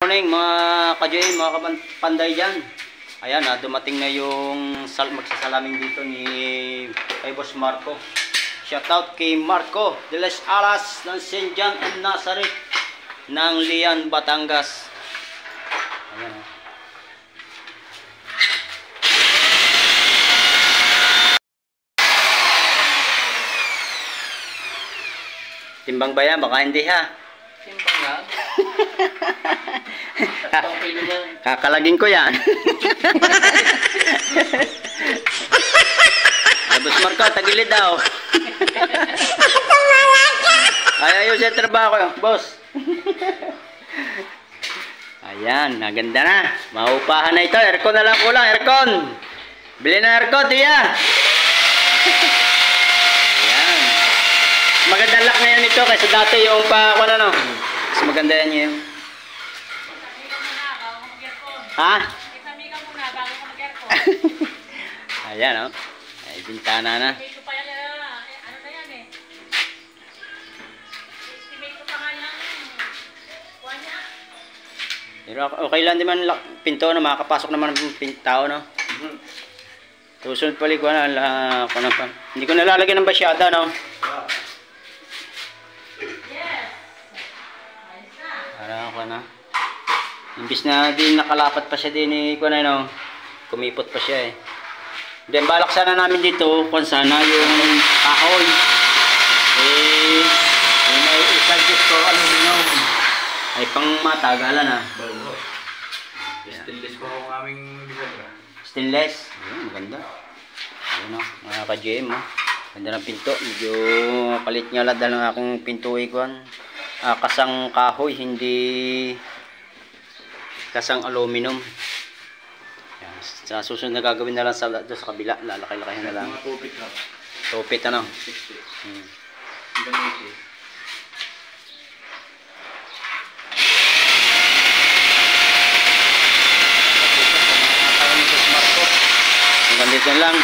Morning mga ka-JM, mga kapanday dyan. Ayan, dumating na yung magsasalamin dito ni kay Boss Marco. Shoutout kay Marco de las Alas ng St. John and Nazareth ng Lian, Batangas. Ayan. Timbang ba yan? Baka hindi ha. Timbang lang. Kakalagin ko yan. Boss Marco, tagilid daw. Ayaw sa trabaho, boss. Ayan, naganda na. Maupahan na ito. Aircon na lang kulang, aircon. Bili na aircon, tiya. Ayan. Maganda lock na yan ito kaysa dati yung pa, ano. Mas maganda yan yun. Ha? Examika muna bago ka mag-aircon. Ayan, oh. Ay, bintana na. Estimate ko pa yan, ano na yan eh. Estimate ko pa nga yan. Kuha niya. Pero okay lang din man pinto na makakapasok naman ng tao, no? Susunod pali ko na, hindi ko nalalagyan ng basyada, no? Yes. Ayos na. Para ako na. Imbis na din nakalapat pa siya din eh, no? Kumipot pa siya eh. Then balak sana namin dito kung sana yung kahoy. May i-suggest ko aluminum. Ay pang matagalan ah. Stainless po ang aming bibadra. Stainless. Ayun, maganda. Ayun o, mga ka-JM o. Ganda ng pinto. Medyo palit nga lang ng aking pinto ikuan. Kasang kahoy, hindi kasang aluminum. Yan. Sa susunod na gagawin na lang sa kabila. Lalaki-laki na lang. Mga tupit na. Tupit ano. 60. Hanggang dito lang.